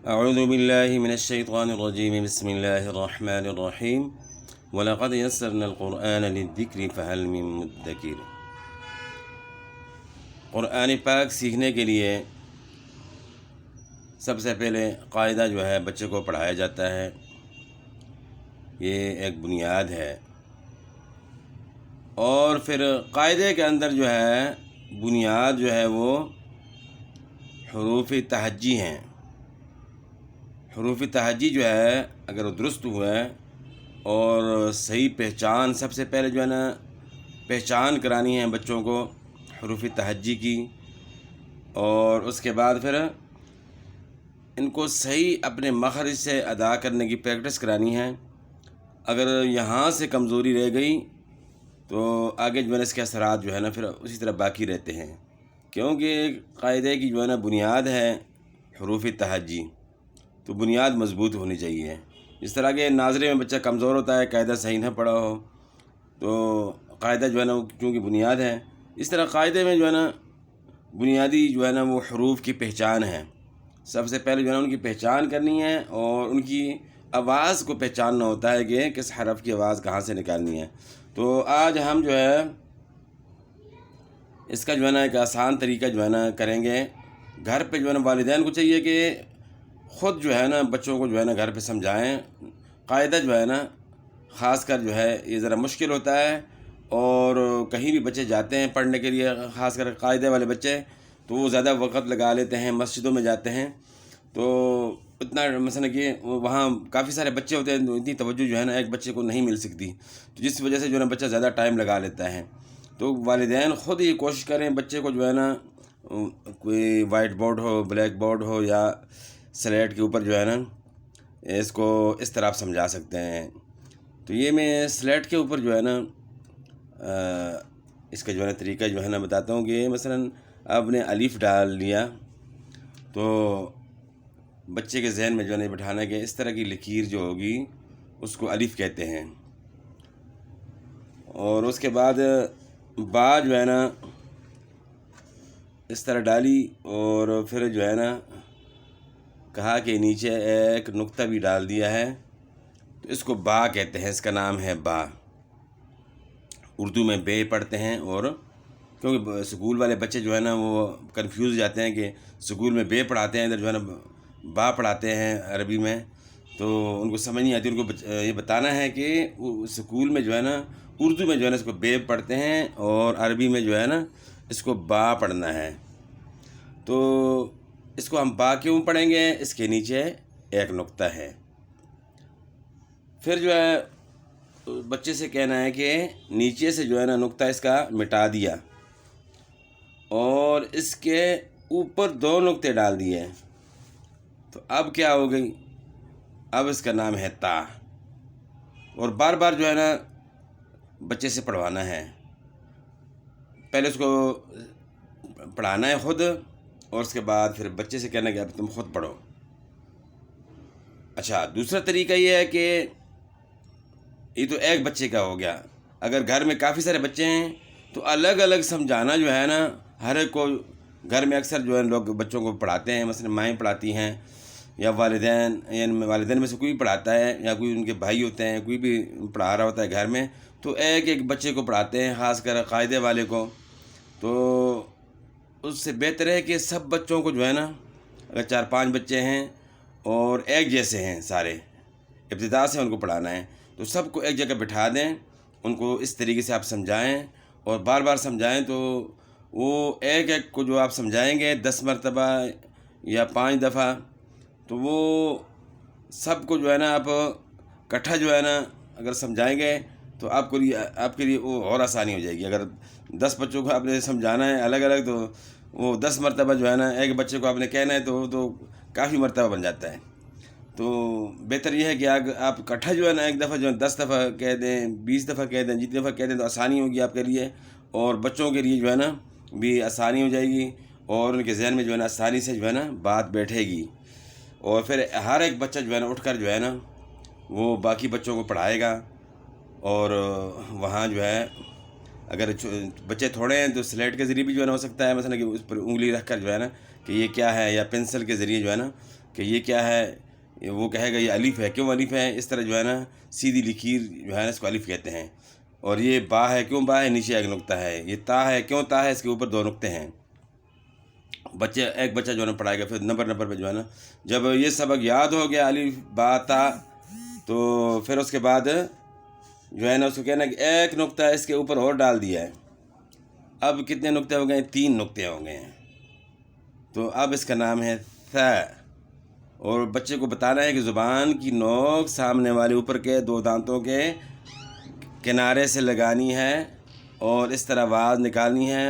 اعوذ باللہ من الشیطان الرجیم بسم اللہ الرحمن الرحیم وَلَقَدْ يَسَّرْنَا الْقُرْآنَ لِلذِّكْرِ فَهَلْ مِن مُدَّكِرٍ۔ قرآن پاک سیکھنے کے لیے سب سے پہلے قاعدہ جو ہے بچے کو پڑھایا جاتا ہے، یہ ایک بنیاد ہے، اور پھر قاعدے کے اندر جو ہے بنیاد جو ہے وہ حروف تہجی ہیں۔ حروف تہجی جو ہے اگر وہ درست ہوا ہے اور صحیح پہچان، سب سے پہلے جو ہے نا پہچان کرانی ہے بچوں کو حروف تہجی کی، اور اس کے بعد پھر ان کو صحیح اپنے مخرج سے ادا کرنے کی پریکٹس کرانی ہے۔ اگر یہاں سے کمزوری رہ گئی تو آگے جو ہے نا اس کے اثرات جو ہے نا پھر اسی طرح باقی رہتے ہیں، کیونکہ قاعدے کی جو ہے نا بنیاد ہے حروف تہجی، تو بنیاد مضبوط ہونی چاہیے۔ اس طرح کے ناظرے میں بچہ کمزور ہوتا ہے، قاعدہ صحیح نہ پڑھا ہو تو قاعدہ جو ہے نا چونکہ بنیاد ہے، اس طرح قاعدے میں جو ہے نا بنیادی جو ہے نا وہ حروف کی پہچان ہے۔ سب سے پہلے جو ہے نا ان کی پہچان کرنی ہے، اور ان کی آواز کو پہچاننا ہوتا ہے کہ کس حرف کی آواز کہاں سے نکالنی ہے۔ تو آج ہم جو ہے اس کا جو ہے نا ایک آسان طریقہ جو ہے نا کریں گے۔ گھر پہ جو ہے نا والدین کو چاہیے کہ خود جو ہے نا بچوں کو جو ہے نا گھر پہ سمجھائیں۔ قاعدہ جو ہے نا خاص کر جو ہے یہ ذرا مشکل ہوتا ہے، اور کہیں بھی بچے جاتے ہیں پڑھنے کے لیے، خاص کر قاعدے والے بچے، تو وہ زیادہ وقت لگا لیتے ہیں، مسجدوں میں جاتے ہیں تو اتنا مثلا کہ وہاں کافی سارے بچے ہوتے ہیں، اتنی توجہ جو ہے نا ایک بچے کو نہیں مل سکتی، تو جس وجہ سے جو ہے نا بچہ زیادہ ٹائم لگا لیتا ہے۔ تو والدین خود یہ کوشش کریں بچے کو جو ہے نا کوئی وائٹ بورڈ ہو، بلیک بورڈ ہو، یا سلیٹ کے اوپر جو ہے نا اس کو اس طرح آپ سمجھا سکتے ہیں۔ تو یہ میں سلیٹ کے اوپر جو ہے نا اس کا جو ہے نا طریقہ جو ہے نا بتاتا ہوں کہ مثلا آپ نے الف ڈال لیا تو بچے کے ذہن میں جو ہے نا بٹھانا کہ اس طرح کی لکیر جو ہوگی اس کو الف کہتے ہیں، اور اس کے بعد با جو ہے نا اس طرح ڈالی، اور پھر جو ہے نا کہا کہ نیچے ایک نقطہ بھی ڈال دیا ہے، تو اس کو با کہتے ہیں، اس کا نام ہے با۔ اردو میں بے پڑھتے ہیں، اور کیونکہ اسکول والے بچے جو ہے نا وہ کنفیوز جاتے ہیں کہ اسکول میں بے پڑھاتے ہیں، ادھر جو ہے نا با پڑھاتے ہیں عربی میں، تو ان کو سمجھ نہیں آتی۔ ان کو یہ بتانا ہے کہ اسکول میں جو ہے نا اردو میں جو ہے نا اس کو بے پڑھتے ہیں، اور عربی میں جو ہے نا اس کو با پڑھنا ہے۔ تو اس کو ہم با کیوں پڑھیں گے؟ اس کے نیچے ایک نقطہ ہے۔ پھر جو ہے بچے سے کہنا ہے کہ نیچے سے جو ہے نا نقطہ اس کا مٹا دیا، اور اس کے اوپر دو نقطے ڈال دیے، تو اب کیا ہو گئی؟ اب اس کا نام ہے تا، اور بار بار جو ہے نا بچے سے پڑھوانا ہے۔ پہلے اس کو پڑھانا ہے خود، اور اس کے بعد پھر بچے سے کہنا کہ اب تم خود پڑھو۔ اچھا، دوسرا طریقہ یہ ہے کہ یہ تو ایک بچے کا ہو گیا، اگر گھر میں کافی سارے بچے ہیں تو الگ الگ سمجھانا جو ہے نا ہر ایک کو۔ گھر میں اکثر جو ہے لوگ بچوں کو پڑھاتے ہیں، مثلا مائیں پڑھاتی ہیں، یا والدین، یعنی والدین میں سے کوئی پڑھاتا ہے، یا کوئی ان کے بھائی ہوتے ہیں، کوئی بھی پڑھا رہا ہوتا ہے گھر میں، تو ایک ایک بچے کو پڑھاتے ہیں، خاص کر قاعدے والے کو۔ تو اس سے بہتر ہے کہ سب بچوں کو جو ہے نا، اگر 4-5 بچے ہیں اور ایک جیسے ہیں سارے، ابتدا سے ان کو پڑھانا ہے، تو سب کو ایک جگہ بٹھا دیں، ان کو اس طریقے سے آپ سمجھائیں، اور بار بار سمجھائیں، تو وہ ایک ایک کو جو آپ سمجھائیں گے 10 مرتبہ یا 5 دفعہ، تو وہ سب کو جو ہے نا آپ کٹھا جو ہے نا اگر سمجھائیں گے تو آپ کے لیے وہ اور آسانی ہو جائے گی۔ اگر 10 بچوں کو آپ نے سمجھانا ہے الگ الگ، تو وہ 10 مرتبہ جو ہے نا ایک بچے کو آپ نے کہنا ہے، تو وہ تو کافی مرتبہ بن جاتا ہے۔ تو بہتر یہ ہے کہ آپ کٹھا جو ہے نا ایک دفعہ جو ہے 10 دفعہ کہہ دیں، 20 دفعہ کہہ دیں، جتنی دفعہ کہہ دیں تو آسانی ہوگی آپ کے لیے، اور بچوں کے لیے جو ہے نا بھی آسانی ہو جائے گی، اور ان کے ذہن میں جو ہے نا آسانی سے جو ہے نا بات بیٹھے گی، اور پھر ہر ایک بچہ جو ہے نا اٹھ کر جو ہے نا وہ باقی بچوں کو پڑھائے گا۔ اور وہاں جو ہے اگر بچے تھوڑے ہیں تو سلیٹ کے ذریعے بھی جو ہے نا ہو سکتا ہے، مثلا کہ اس پر انگلی رکھ کر جو ہے نا کہ یہ کیا ہے، یا پنسل کے ذریعے جو ہے نا کہ یہ کیا ہے، وہ کہے گا یہ الف ہے، کیوں الف ہے، اس طرح جو ہے نا سیدھی لکیر جو ہے نا اس کو الف کہتے ہیں. اور یہ با ہے، کیوں با ہے، نیچے ایک نقطہ ہے. یہ تا ہے، کیوں تا ہے، اس کے اوپر دو نقطے ہیں. ایک بچہ جو ہے نا پڑھائے گا، پھر نمبر پہ جو ہے نا جب یہ سبق یاد ہو گیا الف با تا، تو پھر اس کے بعد جو ہے نا اس کو کہنا کہ ایک نقطہ اس کے اوپر اور ڈال دیا ہے. اب کتنے نقطے ہو گئے ہیں؟ 3 نقطے ہو گئے ہیں. تو اب اس کا نام ہے ثا. اور بچے کو بتانا ہے کہ زبان کی نوک سامنے والے اوپر کے 2 دانتوں کے کنارے سے لگانی ہے اور اس طرح آواز نکالنی ہے.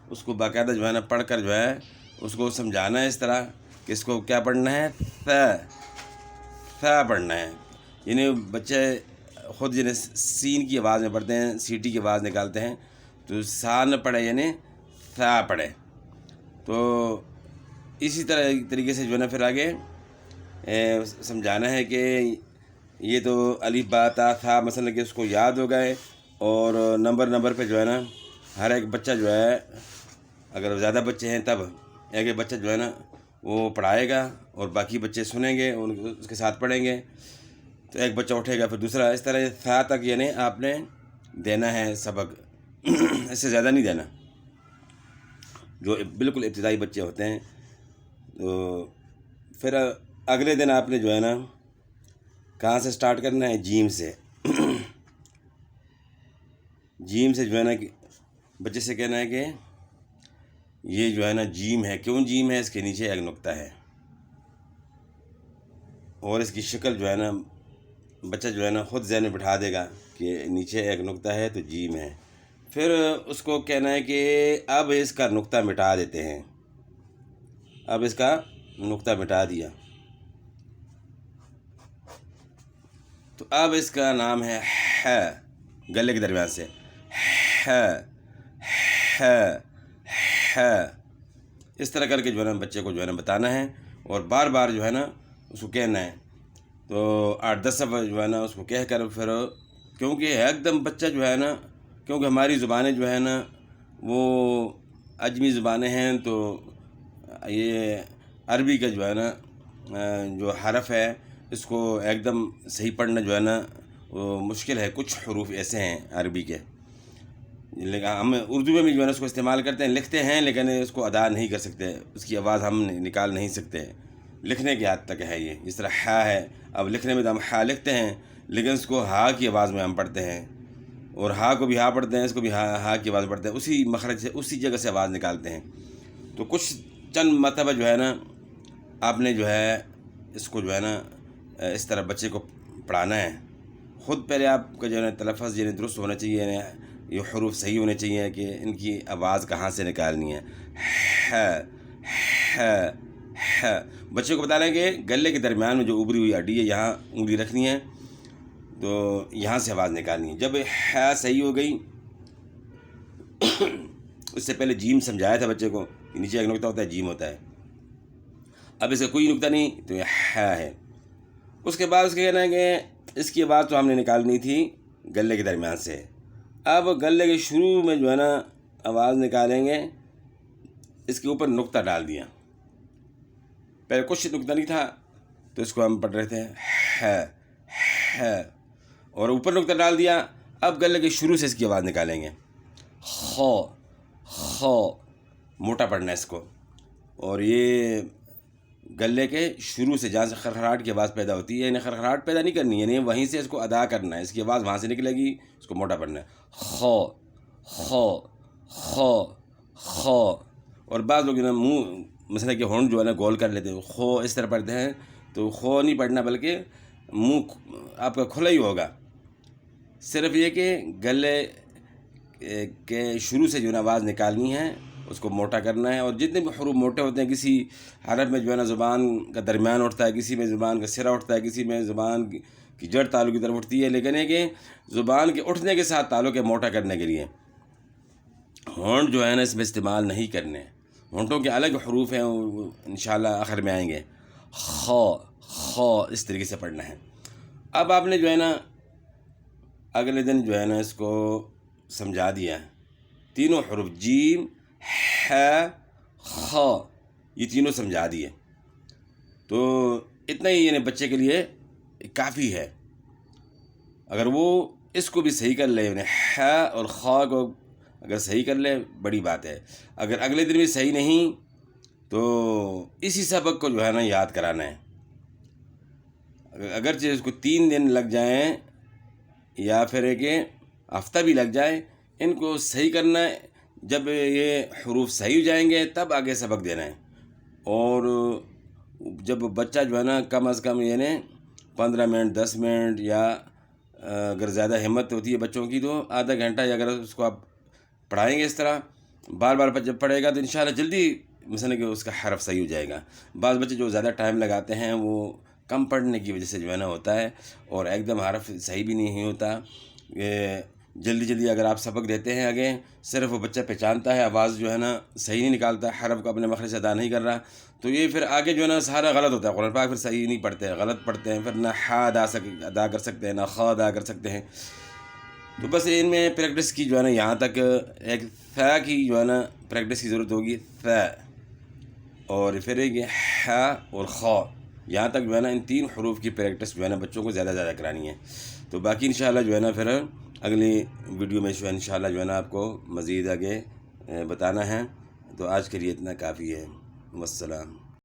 اس کو باقاعدہ جو ہے نا پڑھ کر جو ہے اس کو سمجھانا ہے اس طرح کہ اس کو کیا پڑھنا ہے، ثا پڑھنا ہے. یعنی بچے خود یعنی سین کی آواز میں پڑھتے ہیں، سیٹی کی آواز نکالتے ہیں، تو سا نہ پڑھے یعنی ثا پڑھے. تو اسی طریقے سے جو ہے نا پھر آگے سمجھانا ہے کہ یہ تو الف با تا تھا مثلا کہ اس کو یاد ہو گئے. اور نمبر پہ جو ہے نا ہر ایک بچہ جو ہے، اگر زیادہ بچے ہیں تب ایک بچہ جو ہے نا وہ پڑھائے گا اور باقی بچے سنیں گے، اس کے ساتھ پڑھیں گے. تو ایک بچہ اٹھے گا، پھر دوسرا، اس طرح ثا تک یعنی آپ نے دینا ہے سبق. اس سے زیادہ نہیں دینا. جو بالکل ابتدائی بچے ہوتے ہیں تو پھر اگلے دن آپ نے جو ہے نا کہاں سے سٹارٹ کرنا ہے، جیم سے. جیم سے جو ہے نا بچے سے کہنا ہے کہ یہ جو ہے نا جیم ہے، کیوں جیم ہے، اس کے نیچے ایک نقطہ ہے. اور اس کی شکل جو ہے نا بچہ جو ہے نا خود ذہن میں بٹھا دے گا کہ نیچے ایک نقطہ ہے تو جیم ہے. پھر اس کو کہنا ہے کہ اب اس کا نقطہ مٹا دیتے ہیں. اب اس کا نقطہ مٹا دیا تو اب اس کا نام ہے گلے کے درمیان سے اس طرح کر کے جو ہے نا بچے کو جو ہے نا بتانا ہے اور بار بار جو ہے نا اس کو کہنا ہے. تو 8-10 دفعہ جو ہے نا اس کو کہہ کر پھر، کیونکہ ایک دم بچہ جو ہے نا، کیونکہ ہماری زبانیں جو ہے نا وہ عجمی زبانیں ہیں، تو یہ عربی کا جو ہے نا جو حرف ہے اس کو ایک دم صحیح پڑھنا جو ہے نا وہ مشکل ہے. کچھ حروف ایسے ہیں عربی کے، لیکن ہم اردو میں بھی جو ہے نا اس کو استعمال کرتے ہیں، لکھتے ہیں لیکن اس کو ادا نہیں کر سکتے، اس کی آواز ہم نکال نہیں سکتے. لکھنے کی حد تک ہے یہ. جس طرح ہا ہے، اب لکھنے میں تو ہم ہا لکھتے ہیں لیکن اس کو ہا کی آواز میں ہم پڑھتے ہیں، اور ہا کو بھی ہا پڑھتے ہیں، اس کو بھی ہا کی آواز پڑھتے ہیں، اسی مخرج سے اسی جگہ سے آواز نکالتے ہیں. تو کچھ چند مرتبہ جو ہے نا آپ نے جو ہے اس کو جو ہے نا اس طرح بچے کو پڑھانا ہے. خود پہلے آپ کا جو ہے نا تلفظ یعنی درست ہونا چاہیے، یعنی یہ حروف صحیح ہونے چاہیے کہ ان کی آواز کہاں سے نکالنی ہے. بچے کو بتا رہے ہیں کہ گلے کے درمیان میں جو ابری ہوئی ہڈی ہے یہاں انگلی رکھنی ہے، تو یہاں سے آواز نکالنی ہے. جب صحیح ہو گئی، اس سے پہلے جیم سمجھایا تھا بچے کو کہ نیچے ایک نقطہ ہوتا ہے، جیم ہوتا ہے. اب اس کا کوئی نقطہ نہیں تو یہ ہے. اس کے بعد اس کا کہنا ہے کہ اس کی آواز تو ہم نے نکالنی تھی گلے کے درمیان سے. اب گلے کے شروع میں جو ہے نا آواز نکالیں گے، اس کے اوپر نقطہ ڈال دیا. پہلے کچھ نقطہ نہیں تھا تو اس کو ہم پڑھ رہے تھے ہے، اور اوپر نقطہ ڈال دیا. اب گلے کے شروع سے اس کی آواز نکالیں گے، خو موٹا پڑھنا ہے اس کو. اور یہ گلے کے شروع سے جہاں سے خرخراہٹ کی آواز پیدا ہوتی ہے، یعنی خرخراہٹ پیدا نہیں کرنی، یعنی وہیں سے اس کو ادا کرنا ہے. اس کی آواز وہاں سے نکلے گی، اس کو موٹا پڑھنا ہے. خو. اور بعض لوگ جو ہے نا منہ مثلا کہ ہونٹ جو ہے نا گول کر لیتے ہیں، خو اس طرح پڑھتے ہیں. تو خو نہیں پڑھنا بلکہ منہ آپ کا کھلا ہی ہوگا. صرف یہ کہ گلے کے شروع سے جو ہے نا آواز نکالنی ہے، اس کو موٹا کرنا ہے. اور جتنے بھی حروف موٹے ہوتے ہیں، کسی حرف میں جو ہے نا زبان کا درمیان اٹھتا ہے، کسی میں زبان کا سرا اٹھتا ہے، کسی میں زبان کی جڑ تالو کی طرف اٹھتی ہے، لیکن یہ کہ زبان کے اٹھنے کے ساتھ تالو کے موٹا کرنے کے لیے ہونٹ جو ہے نا اس میں استعمال نہیں کرنے. ہونٹوں کے الگ حروف ہیں، وہ انشاءاللہ آخر میں آئیں گے. خو اس طریقے سے پڑھنا ہے. اب آپ نے جو ہے نا اگلے دن جو ہے نا اس کو سمجھا دیا، تینوں حروف جیم خ یہ تینوں سمجھا دیے. تو اتنا ہی یعنی بچے کے لیے کافی ہے. اگر وہ اس کو بھی صحیح کر لے، یعنی ح اور خ کو اگر صحیح کر لے بڑی بات ہے. اگر اگلے دن بھی صحیح نہیں تو اسی سبق کو جو ہے نا یاد کرانا ہے. اگرچہ اس کو 3 دن لگ جائیں یا پھر ایک ہفتہ بھی لگ جائے، ان کو صحیح کرنا ہے. جب یہ حروف صحیح ہو جائیں گے تب آگے سبق دینا ہے. اور جب بچہ جو ہے نا کم از کم یعنی 15 منٹ 10 منٹ یا اگر زیادہ ہمت ہوتی ہے بچوں کی تو آدھا گھنٹہ، یا اگر اس کو آپ پڑھائیں گے اس طرح بار بار جب پڑھے گا تو انشاءاللہ جلدی مثلا کہ اس کا حرف صحیح ہو جائے گا. بعض بچے جو زیادہ ٹائم لگاتے ہیں وہ کم پڑھنے کی وجہ سے جو ہے نا ہوتا ہے، اور ایک دم حرف صحیح بھی نہیں ہوتا. جلدی جلدی اگر آپ سبق دیتے ہیں آگے، صرف وہ بچہ پہچانتا ہے، آواز جو ہے نا صحیح نہیں نکالتا، حرف کو اپنے مخرج سے ادا نہیں کر رہا، تو یہ پھر آگے جو ہے نا سارا غلط ہوتا ہے. قرآن پاک پھر صحیح نہیں پڑھتے ہیں، غلط پڑھتے ہیں، پھر نہ ح ادا کر سکتے ہیں نہ خ ادا کر سکتے ہیں. تو بس ان میں پریکٹس کی جو ہے نا یہاں تک ایک ث کی جو ہے نا پریکٹس کی ضرورت ہوگی. ث اور پھر ایک ح اور خ، یہاں تک جو ہے نا ان 3 حروف کی پریکٹس جو ہے نا بچوں کو زیادہ زیادہ کرانی ہے. تو باقی انشاءاللہ جو ہے نا پھر اگلی ویڈیو میں جو ہے انشاءاللہ جو ہے نا آپ کو مزید آگے بتانا ہے. تو آج کے لیے اتنا کافی ہے. والسلام.